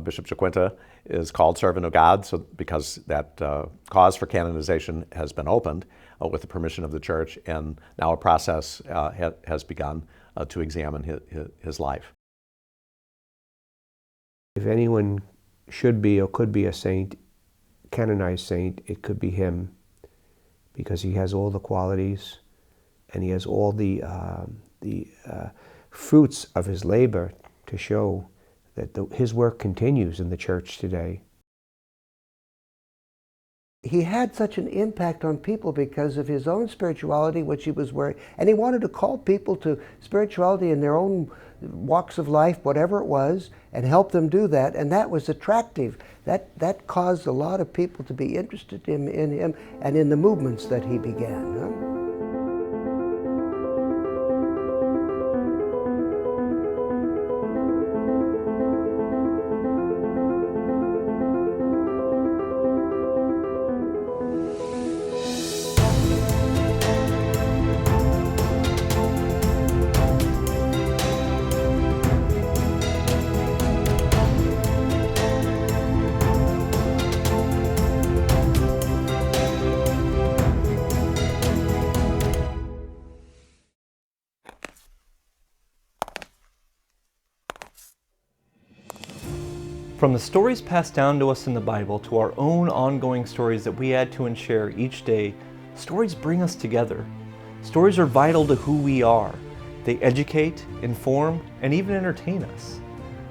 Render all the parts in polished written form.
Bishop Giaquinta is called Servant of God, so because that cause for canonization has been opened with the permission of the Church, and now a process has begun to examine his life. If anyone should be or could be a saint, canonized saint, it could be him, because he has all the qualities and he has all the fruits of his labor to show that his work continues in the Church today. He had such an impact on people because of his own spirituality, which he was wearing, and he wanted to call people to spirituality in their own walks of life, whatever it was, and help them do that, and that was attractive. That caused a lot of people to be interested in him and in the movements that he began. Huh? From the stories passed down to us in the Bible to our own ongoing stories that we add to and share each day, stories bring us together. Stories are vital to who we are. They educate, inform, and even entertain us.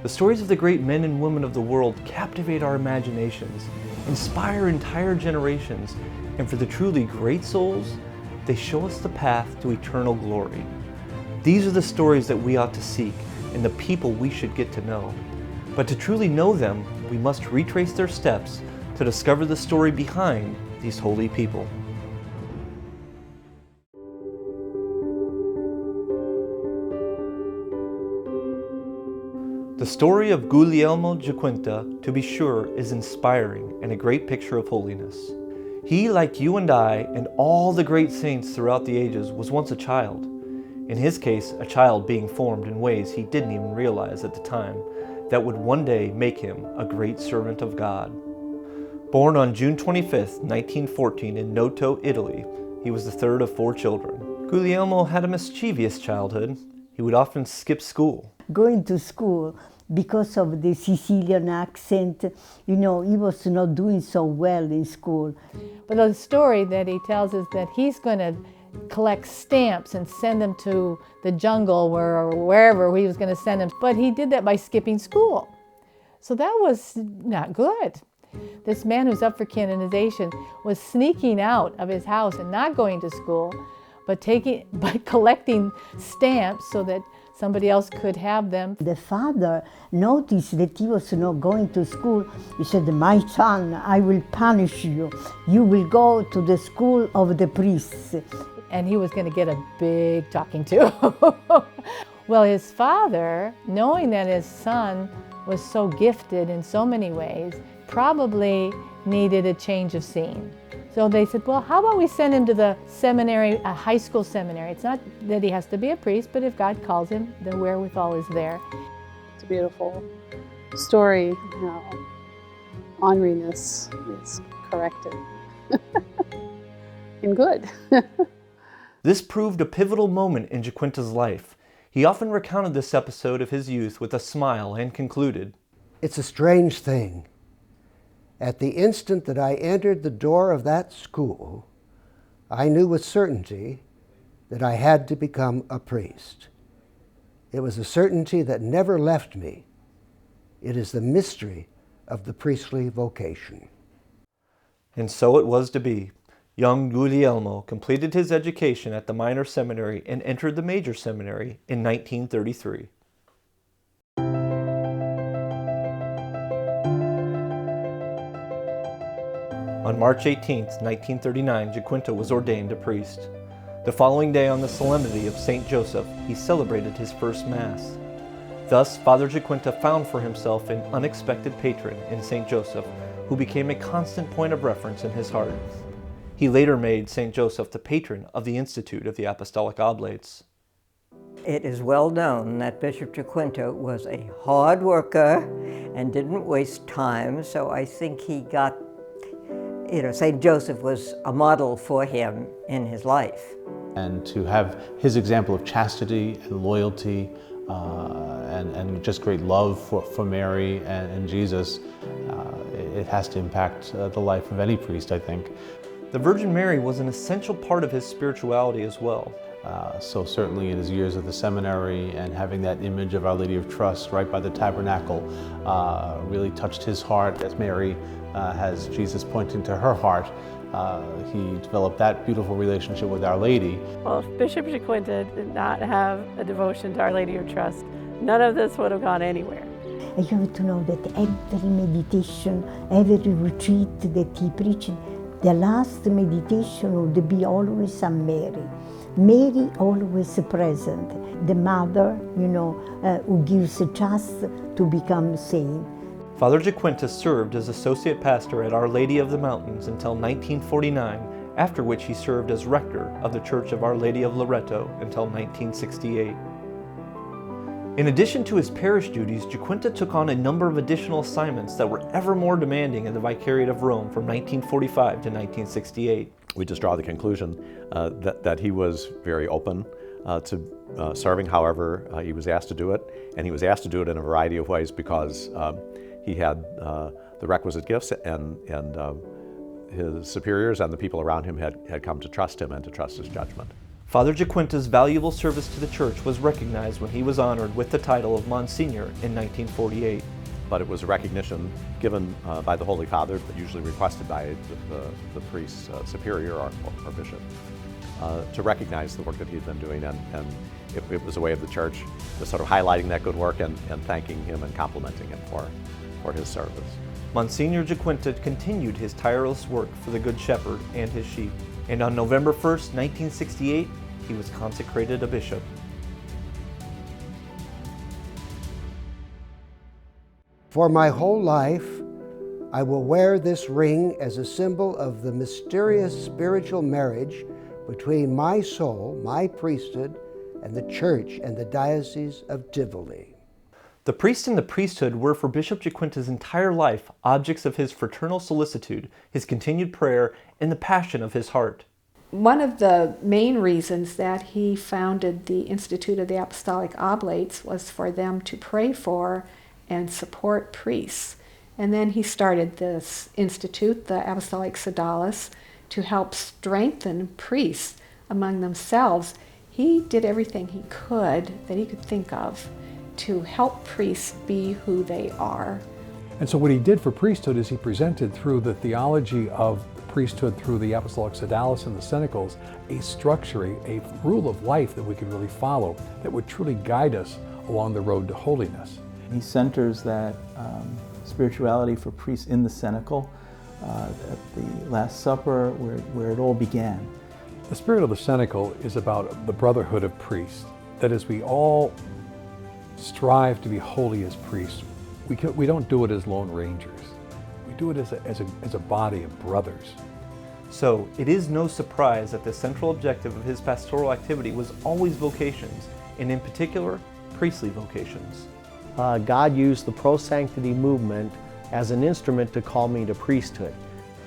The stories of the great men and women of the world captivate our imaginations, inspire entire generations, and for the truly great souls, they show us the path to eternal glory. These are the stories that we ought to seek and the people we should get to know. But to truly know them, we must retrace their steps to discover the story behind these holy people. The story of Guglielmo Giaquinta, to be sure, is inspiring and a great picture of holiness. He, like you and I, and all the great saints throughout the ages, was once a child. In his case, a child being formed in ways he didn't even realize at the time, that would one day make him a great servant of God. Born on June 25th, 1914 in Noto, Italy, he was the third of 4 children. Guglielmo had a mischievous childhood. He would often skip school. Going to school, because of the Sicilian accent, he was not doing so well in school. But the story that he tells is that he's going to collect stamps and send them to the jungle or wherever he was going to send them. But he did that by skipping school. So that was not good. This man who's up for canonization was sneaking out of his house and not going to school, but collecting stamps so that somebody else could have them. The father noticed that he was not going to school. He said, "My son, I will punish you. You will go to the school of the priests." And he was going to get a big talking to. Well, his father, knowing that his son was so gifted in so many ways, probably needed a change of scene. So they said, well, how about we send him to the seminary, a high school seminary? It's not that he has to be a priest, but if God calls him, the wherewithal is there. It's a beautiful story how orneriness is corrected and good. This proved a pivotal moment in Giaquinta's life. He often recounted this episode of his youth with a smile and concluded, It's a strange thing. At the instant that I entered the door of that school, I knew with certainty that I had to become a priest. It was a certainty that never left me. It is the mystery of the priestly vocation. And so it was to be. Young Guglielmo completed his education at the minor seminary and entered the major seminary in 1933. On March 18, 1939, Giaquinta was ordained a priest. The following day, on the solemnity of St. Joseph, he celebrated his first Mass. Thus, Father Giaquinta found for himself an unexpected patron in St. Joseph, who became a constant point of reference in his heart. He later made St. Joseph the patron of the Institute of the Apostolic Oblates. It is well known that Bishop Giaquinta was a hard worker and didn't waste time, so I think he got, St. Joseph was a model for him in his life. And to have his example of chastity and loyalty and just great love for Mary and Jesus, it has to impact the life of any priest, I think. The Virgin Mary was an essential part of his spirituality as well. So certainly in his years at the seminary and having that image of Our Lady of Trust right by the tabernacle really touched his heart, as Mary has Jesus pointing to her heart. He developed that beautiful relationship with Our Lady. Well, if Bishop Giaquinta did not have a devotion to Our Lady of Trust, none of this would have gone anywhere. And you have to know that every meditation, every retreat that he preached, the last meditation would be always on Mary. Mary always present, the mother, who gives a chance to become saint. Father Giaquinta served as associate pastor at Our Lady of the Mountains until 1949, after which he served as rector of the Church of Our Lady of Loreto until 1968. In addition to his parish duties, Giaquinta took on a number of additional assignments that were ever more demanding in the Vicariate of Rome from 1945 to 1968. We just draw the conclusion that he was very open to serving however he was asked to do it, and he was asked to do it in a variety of ways because he had the requisite gifts, and his superiors and the people around him had come to trust him and to trust his judgment. Father Giaquinta's valuable service to the Church was recognized when he was honored with the title of Monsignor in 1948. But it was a recognition given by the Holy Father, but usually requested by the priest's superior or bishop, to recognize the work that he'd been doing, and it was a way of the Church to sort of highlighting that good work and thanking him and complimenting him for his service. Monsignor Giaquinta continued his tireless work for the Good Shepherd and his sheep, and on November 1st, 1968, he was consecrated a bishop. For my whole life, I will wear this ring as a symbol of the mysterious spiritual marriage between my soul, my priesthood, and the Church and the Diocese of Tivoli. The priest and the priesthood were for Bishop Giaquinta's entire life objects of his fraternal solicitude, his continued prayer, and the passion of his heart. One of the main reasons that he founded the Institute of the Apostolic Oblates was for them to pray for and support priests. And then he started this institute, the Apostolic Sodalus, to help strengthen priests among themselves. He did everything he could that he could think of to help priests be who they are. And so what he did for priesthood is he presented through the theology of priesthood through the Apostolic Sodalus and the Cenacles a structure, a rule of life that we could really follow that would truly guide us along the road to holiness. He centers that spirituality for priests in the cenacle, at the Last Supper, where it all began. The spirit of the cenacle is about the brotherhood of priests. That is, we all strive to be holy as priests. We don't do it as lone rangers. We do it as a body of brothers. So, it is no surprise that the central objective of his pastoral activity was always vocations, and in particular, priestly vocations. God used the Pro Sanctity movement as an instrument to call me to priesthood.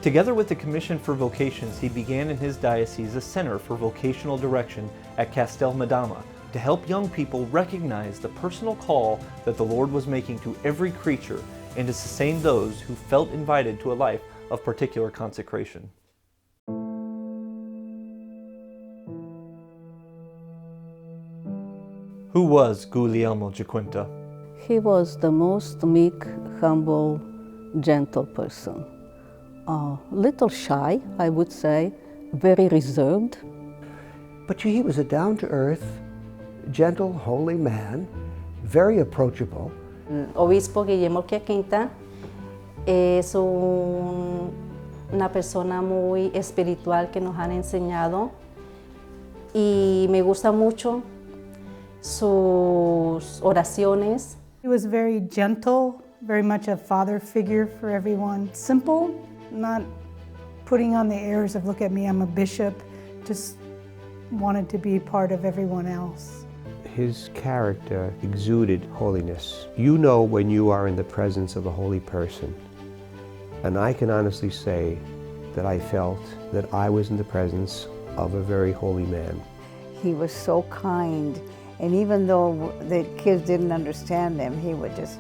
Together with the Commission for Vocations, he began in his diocese a center for vocational direction at Castel Madama to help young people recognize the personal call that the Lord was making to every creature and to sustain those who felt invited to a life of particular consecration. Who was Guglielmo Giaquinta? He was the most meek, humble, gentle person. Little shy, I would say, very reserved. But he was a down-to-earth, gentle, holy man, very approachable. Obispo Guillermo Giaquinta es una persona muy espiritual que nos han enseñado y me gusta mucho sus oraciones. He was very gentle, very much a father figure for everyone. Simple, not putting on the airs of, look at me, I'm a bishop, just wanted to be part of everyone else. his character exuded holiness. You know when you are in the presence of a holy person. And I can honestly say that I felt that I was in the presence of a very holy man. He was so kind, and even though the kids didn't understand him, he would just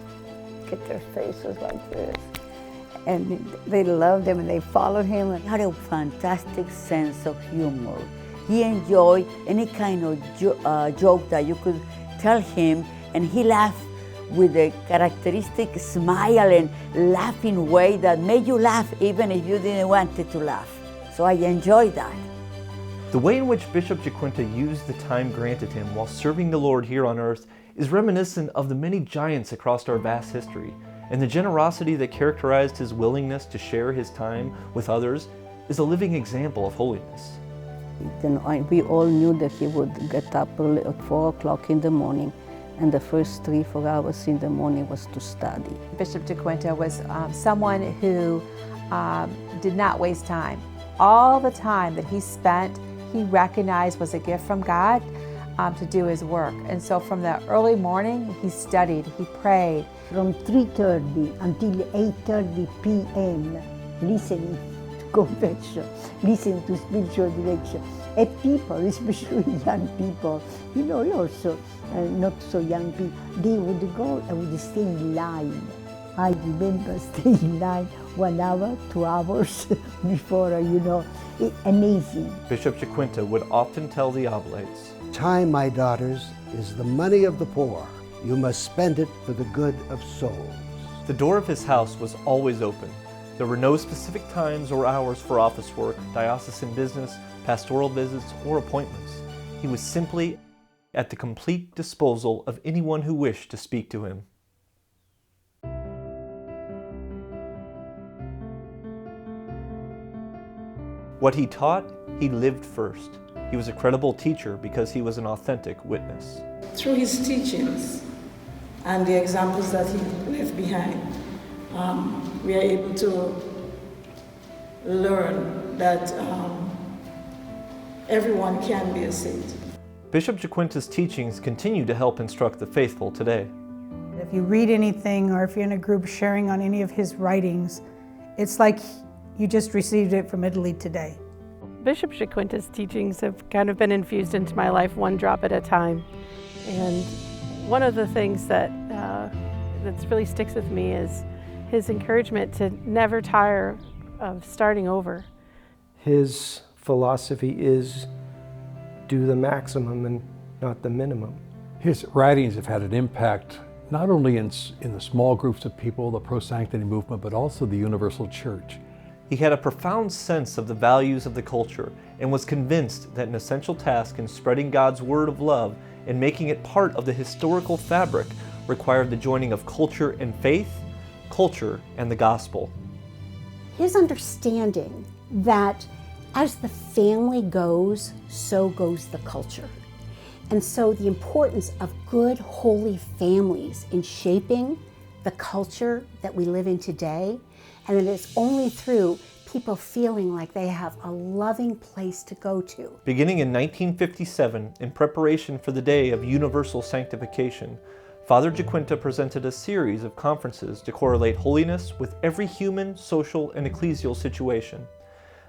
get their faces like this. And they loved him and they followed him. He had a fantastic sense of humor. He enjoyed any kind of joke that you could tell him, and he laughed with a characteristic smile and laughing way that made you laugh even if you didn't want it to laugh. So I enjoyed that. The way in which Bishop Giaquinta used the time granted him while serving the Lord here on earth is reminiscent of the many giants across our vast history, and the generosity that characterized his willingness to share his time with others is a living example of holiness. We all knew that he would get up early at 4 o'clock in the morning, and the first 3-4 hours in the morning was to study. Bishop Giaquinta was someone who did not waste time. All the time that he spent, he recognized was a gift from God to do his work. And so from the early morning, he studied, he prayed. From 3:30 until 8:30 p.m., listening to confession, listening to spiritual direction. And people, especially young people, you know, also not so young people, they would go and would stay in line. I remember staying in line 1 hour, 2 hours before, amazing. Bishop Giaquinta would often tell the oblates, "Time, my daughters, is the money of the poor. You must spend it for the good of souls." The door of his house was always open. There were no specific times or hours for office work, diocesan business, pastoral visits, or appointments. He was simply at the complete disposal of anyone who wished to speak to him. What he taught, he lived first. He was a credible teacher because he was an authentic witness. Through his teachings and the examples that he left behind, we are able to learn that everyone can be a saint. Bishop Giaquinta's teachings continue to help instruct the faithful today. If you read anything or if you're in a group sharing on any of his writings, it's like you just received it from Italy today. Bishop Giaquinta's teachings have kind of been infused into my life one drop at a time. And one of the things that really sticks with me is his encouragement to never tire of starting over. His philosophy is do the maximum and not the minimum. His writings have had an impact not only in the small groups of people, the Pro Sanctity movement, but also the universal church. He had a profound sense of the values of the culture and was convinced that an essential task in spreading God's word of love and making it part of the historical fabric required the joining of culture and faith, culture and the gospel. His understanding that as the family goes, so goes the culture. And so the importance of good, holy families in shaping the culture that we live in today, and that it's only through people feeling like they have a loving place to go to. Beginning in 1957, in preparation for the day of universal sanctification, Father Giaquinta presented a series of conferences to correlate holiness with every human, social, and ecclesial situation.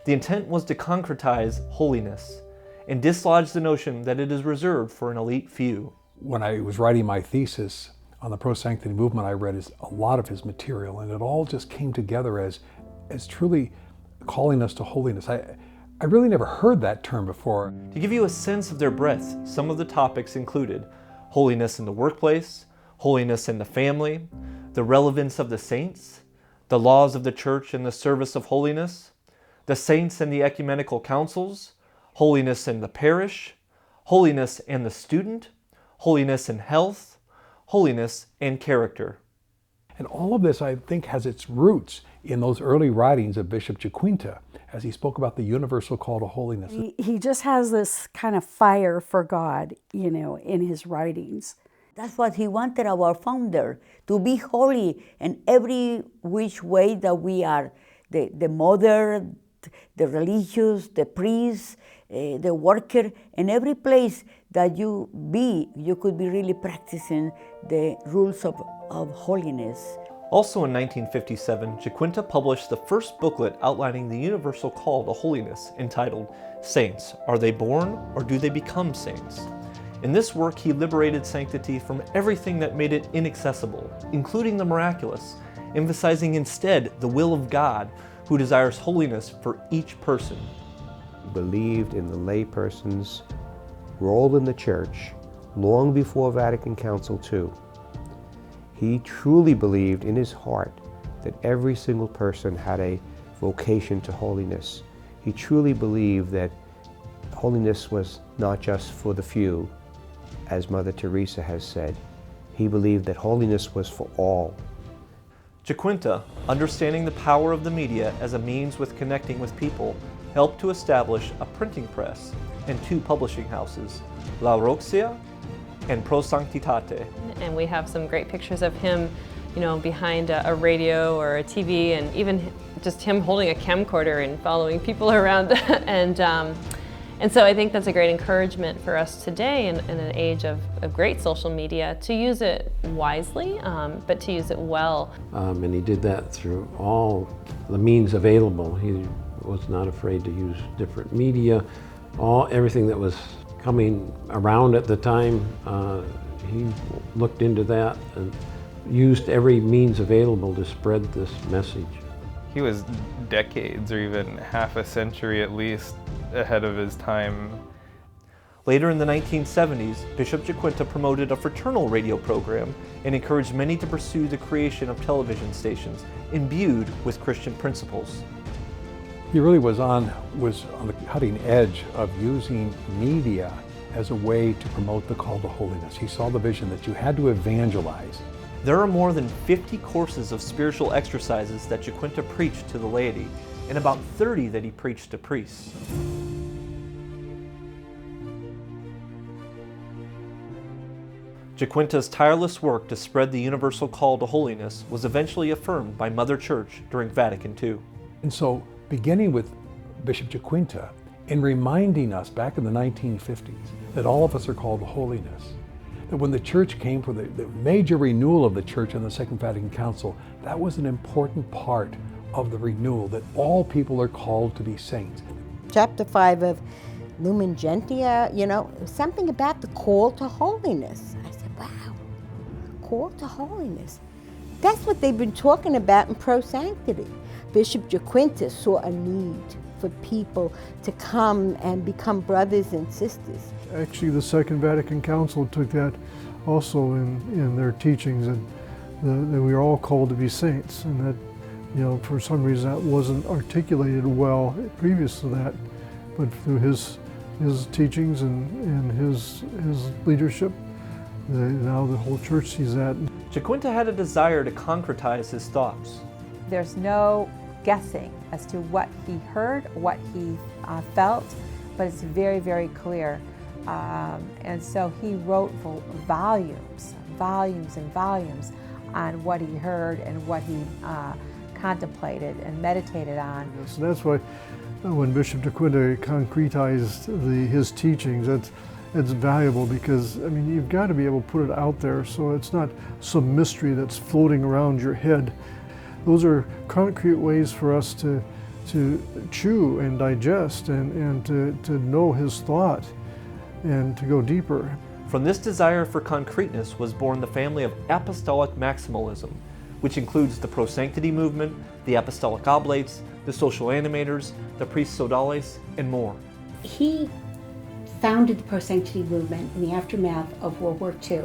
The intent was to concretize holiness and dislodge the notion that it is reserved for an elite few. When I was writing my thesis on the Pro Sanctity movement, I read a lot of his material, and it all just came together as truly calling us to holiness. I really never heard that term before. To give you a sense of their breadth, some of the topics included holiness in the workplace, holiness in the family, the relevance of the saints, the laws of the church and the service of holiness, the saints and the ecumenical councils, holiness in the parish, holiness and the student, holiness in health, holiness and character. And all of this, I think, has its roots in those early writings of Bishop Giaquinta, as he spoke about the universal call to holiness. He just has this kind of fire for God, in his writings. That's what he wanted our founder, to be holy in every which way that we are. The mother, the religious, the priest, the worker, and every place that you be, you could be really practicing the rules of holiness. Also in 1957, Giaquinta published the first booklet outlining the universal call to holiness, entitled Saints, Are They Born or Do They Become Saints? In this work, he liberated sanctity from everything that made it inaccessible, including the miraculous, emphasizing instead the will of God, who desires holiness for each person. He believed in the lay person's role in the church long before Vatican Council II. He truly believed in his heart that every single person had a vocation to holiness. He truly believed that holiness was not just for the few, as Mother Teresa has said. He believed that holiness was for all. Giaquinta, understanding the power of the media as a means with connecting with people, helped to establish a printing press and 2 publishing houses, La Roxia and Pro Sanctity. And we have some great pictures of him, you know, behind a radio or a TV, and even just him holding a camcorder and following people around. And so I think that's a great encouragement for us today in an age of great social media to use it wisely, but to use it well. And he did that through all the means available. He was not afraid to use different media, everything that was coming around at the time. He looked into that and used every means available to spread this message. He was decades or even half a century at least ahead of his time. Later in the 1970s, Bishop Giaquinta promoted a fraternal radio program and encouraged many to pursue the creation of television stations imbued with Christian principles. He really was on the cutting edge of using media as a way to promote the call to holiness. He saw the vision that you had to evangelize. There are more than 50 courses of spiritual exercises that Giaquinta preached to the laity, and about 30 that he preached to priests. Giaquinta's tireless work to spread the universal call to holiness was eventually affirmed by Mother Church during Vatican II. And so, beginning with Bishop Giaquinta and reminding us back in the 1950s that all of us are called to holiness, that when the church came for the major renewal of the church in the Second Vatican Council, that was an important part of the renewal, that all people are called to be saints. Chapter 5 of Lumen Gentium, you know, something about the call to holiness. I said, wow, call to holiness. That's what they've been talking about in Pro Sanctity. Bishop Giaquinta saw a need for people to come and become brothers and sisters. Actually, the Second Vatican Council took that also in their teachings, and that we are all called to be saints, and that, you know, for some reason that wasn't articulated well previous to that, but through his teachings and his leadership, now the whole church sees that. Giaquinta had a desire to concretize his thoughts. There's no guessing as to what he heard, what he felt, but it's very, very clear. And so he wrote volumes and volumes on what he heard and what he contemplated and meditated on. So that's why when Bishop Giaquinta concretized his teachings, it's valuable, because, I mean, you've got to be able to put it out there so it's not some mystery that's floating around your head. Those are concrete ways for us to chew and digest and to know his thought and to go deeper. From this desire for concreteness was born the family of apostolic maximalism, which includes the Pro Sanctity movement, the Apostolic Oblates, the Social Animators, the Priests Sodales, and more. He founded the Pro Sanctity movement in the aftermath of World War II.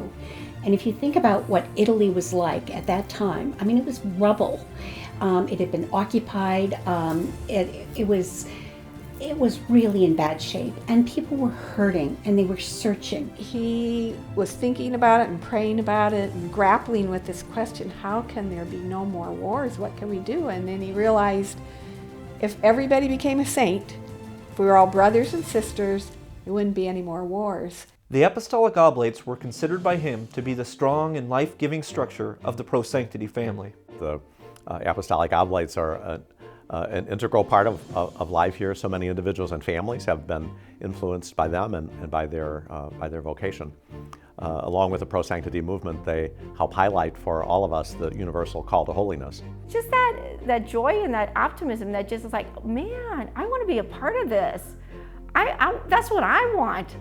And if you think about what Italy was like at that time, I mean, it was rubble. It had been occupied. It was really in bad shape, and people were hurting and they were searching. He was thinking about it and praying about it and grappling with this question, how can there be no more wars? What can we do? And then he realized if everybody became a saint, if we were all brothers and sisters, there wouldn't be any more wars. The Apostolic Oblates were considered by him to be the strong and life-giving structure of the Pro Sanctity family. The Apostolic Oblates are an integral part of life here. So many individuals and families have been influenced by them and by their vocation. Along with the Pro Sanctity movement, they help highlight for all of us the universal call to holiness. Just that joy and that optimism that just is like, man, I want to be a part of this. That's what I want.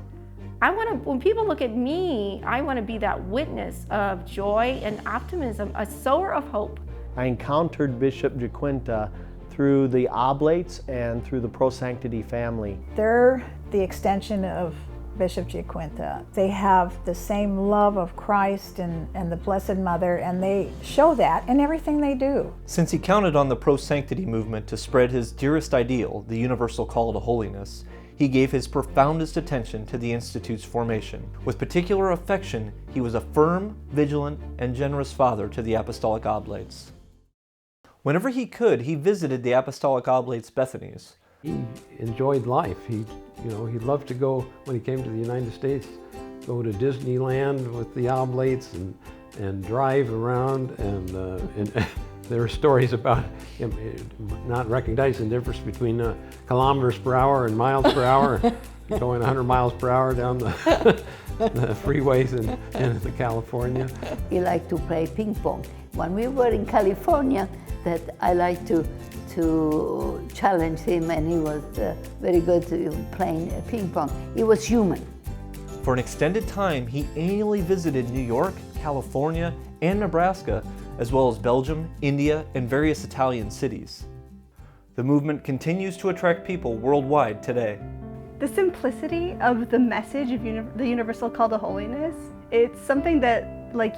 When people look at me, I want to be that witness of joy and optimism, a sower of hope. I encountered Bishop Giaquinta through the Oblates and through the Pro Sanctity family. They're the extension of Bishop Giaquinta. They have the same love of Christ and the Blessed Mother, and they show that in everything they do. Since he counted on the Pro Sanctity movement to spread his dearest ideal, the universal call to holiness, he gave his profoundest attention to the Institute's formation. With particular affection, he was a firm, vigilant, and generous father to the Apostolic Oblates. Whenever he could, he visited the Apostolic Oblates' Bethanies. He enjoyed life. He loved to go, when he came to the United States, go to Disneyland with the Oblates and drive around, and there are stories about him not recognizing the difference between kilometers per hour and miles per hour, going 100 miles per hour down the freeways in California. He liked to play ping pong. When we were in California, that I liked to challenge him, and he was very good at playing ping pong. He was human. For an extended time, he annually visited New York, California, and Nebraska, as well as Belgium, India, and various Italian cities. The movement continues to attract people worldwide today. The simplicity of the message of the universal call to holiness, it's something that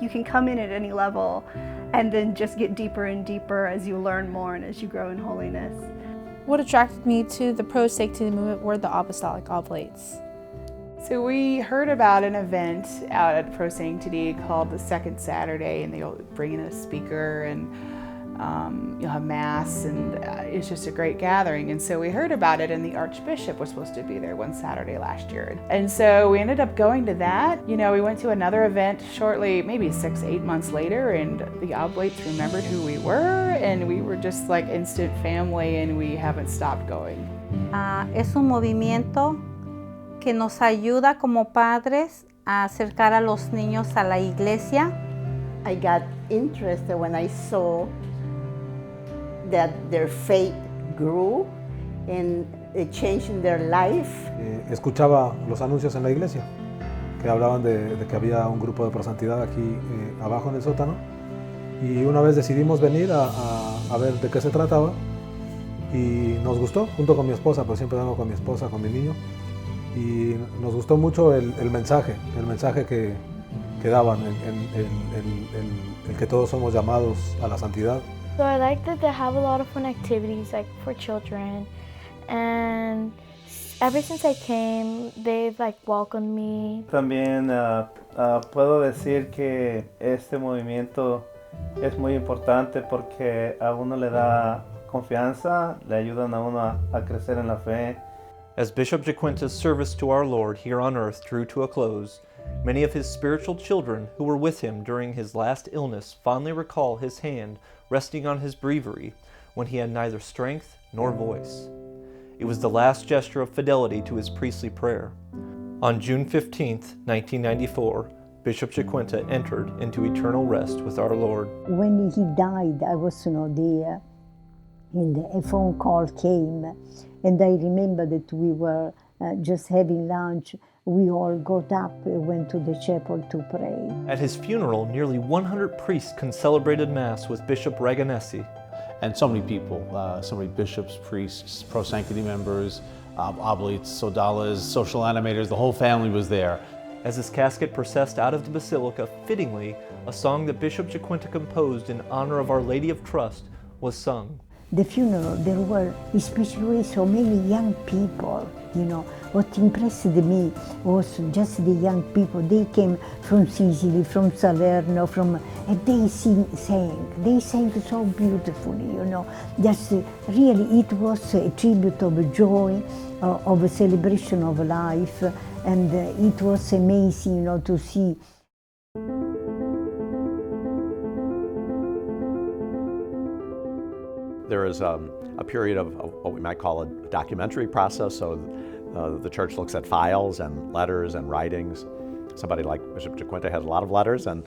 you can come in at any level and then just get deeper and deeper as you learn more and as you grow in holiness. What attracted me to the Pro Sanctity movement were the Apostolic Oblates. So we heard about an event out at Pro Sanctity called the Second Saturday, and they'll bring in a speaker, and you'll have Mass, and it's just a great gathering. And so we heard about it, and the Archbishop was supposed to be there one Saturday last year. And so we ended up going to that. We went to another event shortly, maybe 6-8 months later, and the Oblates remembered who we were, and we were just like instant family, and we haven't stopped going. Es un movimiento que nos ayuda como padres a acercar a los niños a la iglesia. I got interested when I saw that their faith grew and it changed in their life. Escuchaba los anuncios en la iglesia que hablaban de que había un grupo de prosantidad aquí abajo en el sótano, y una vez decidimos venir a ver de qué se trataba, y nos gustó, junto con mi esposa, pues siempre vengo con mi esposa, con mi niño, y nos gustó mucho el mensaje que daban, el que todos somos llamados a la santidad. So I like that they have a lot of fun activities for children, and ever since I came, they've welcomed me. También puedo decir que este movimiento es muy importante porque a uno le da confianza, le ayudan a uno a crecer en la fe. As Bishop Giaquinta's service to our Lord here on earth drew to a close, many of his spiritual children who were with him during his last illness fondly recall his hand resting on his breviary when he had neither strength nor voice. It was the last gesture of fidelity to his priestly prayer. On June 15, 1994, Bishop Giaquinta entered into eternal rest with our Lord. When he died, I was not there, and a phone call came, and I remember that we were just having lunch. We all got up and went to the chapel to pray. At his funeral, nearly 100 priests concelebrated Mass with Bishop Raganesi. And so many people, so many bishops, priests, Pro Sanctity members, oblates, sodalas, social animators, the whole family was there. As his casket processed out of the basilica, fittingly, a song that Bishop Giaquinta composed in honor of Our Lady of Trust was sung. The funeral, there were especially so many young people, What impressed me was just the young people. They came from Sicily, from Salerno, and they sang. They sang so beautifully, Just really, it was a tribute of joy, of a celebration of life, and it was amazing, to see. There is a period of what we might call a documentary process. So the church looks at files and letters and writings. Somebody like Bishop Giaquinta has a lot of letters and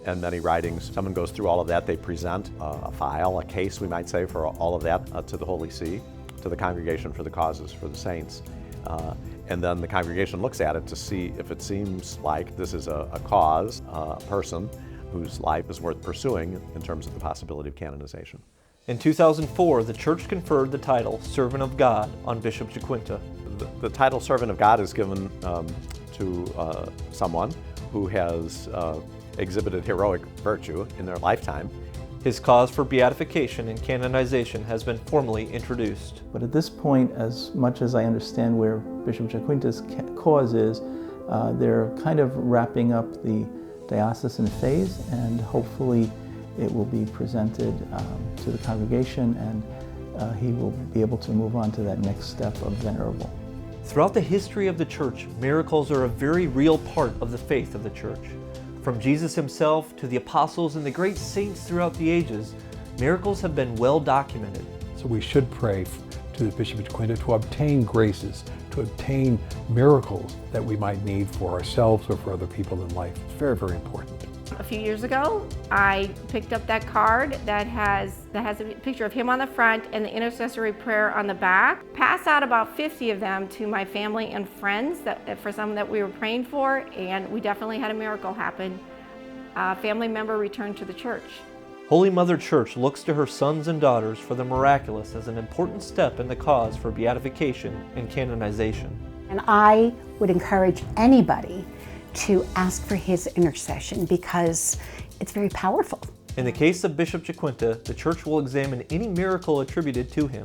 many writings. Someone goes through all of that. They present a file, a case, we might say, for all of that to the Holy See, to the Congregation for the Causes for the Saints. And then the congregation looks at it to see if it seems like this is a cause, a person whose life is worth pursuing in terms of the possibility of canonization. In 2004, the Church conferred the title Servant of God on Bishop Giaquinta. The title Servant of God is given to someone who has exhibited heroic virtue in their lifetime. His cause for beatification and canonization has been formally introduced. But at this point, as much as I understand where Bishop Giaquinta's cause is, they're kind of wrapping up the diocesan phase, and hopefully it will be presented to the congregation, and he will be able to move on to that next step of venerable. Throughout the history of the Church, miracles are a very real part of the faith of the Church. From Jesus himself to the apostles and the great saints throughout the ages, miracles have been well documented. So we should pray to the Bishop of Giaquinta to obtain graces, to obtain miracles that we might need for ourselves or for other people in life. It's very, very important. A few years ago, I picked up that card that has a picture of him on the front and the intercessory prayer on the back. Passed out about 50 of them to my family and friends for some that we were praying for, and we definitely had a miracle happen. A family member returned to the church. Holy Mother Church looks to her sons and daughters for the miraculous as an important step in the cause for beatification and canonization. And I would encourage anybody to ask for his intercession because it's very powerful. In the case of Bishop Giaquinta, the Church will examine any miracle attributed to him.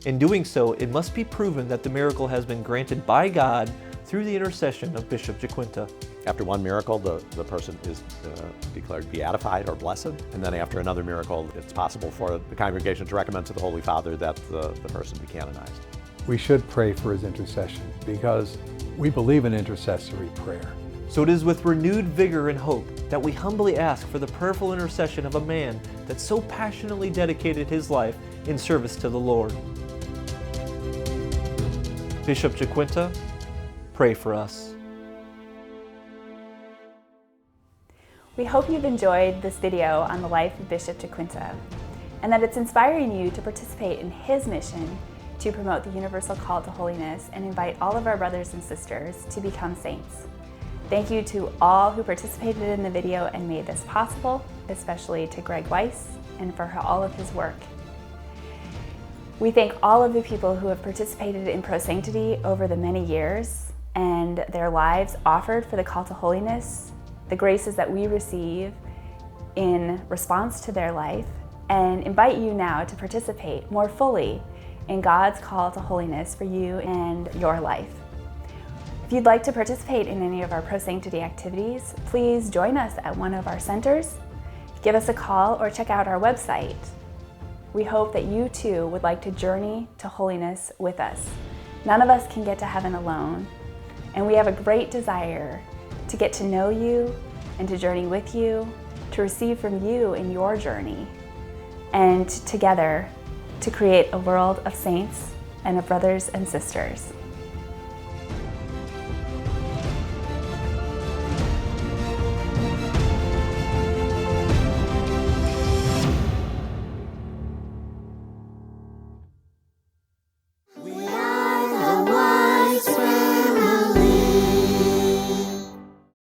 In doing so, it must be proven that the miracle has been granted by God through the intercession of Bishop Giaquinta. After one miracle, the person is declared beatified or blessed, and then after another miracle, it's possible for the congregation to recommend to the Holy Father that the person be canonized. We should pray for his intercession because we believe in intercessory prayer. So it is with renewed vigor and hope that we humbly ask for the prayerful intercession of a man that so passionately dedicated his life in service to the Lord. Bishop Giaquinta, pray for us. We hope you've enjoyed this video on the life of Bishop Giaquinta, and that it's inspiring you to participate in his mission to promote the universal call to holiness and invite all of our brothers and sisters to become saints. Thank you to all who participated in the video and made this possible, especially to Greg Weiss and for all of his work. We thank all of the people who have participated in Pro Sanctity over the many years and their lives offered for the call to holiness, the graces that we receive in response to their life, and invite you now to participate more fully in God's call to holiness for you and your life. If you'd like to participate in any of our Pro Sanctity activities, please join us at one of our centers, give us a call, or check out our website. We hope that you too would like to journey to holiness with us. None of us can get to heaven alone, and we have a great desire to get to know you and to journey with you, to receive from you in your journey, and together to create a world of saints and of brothers and sisters.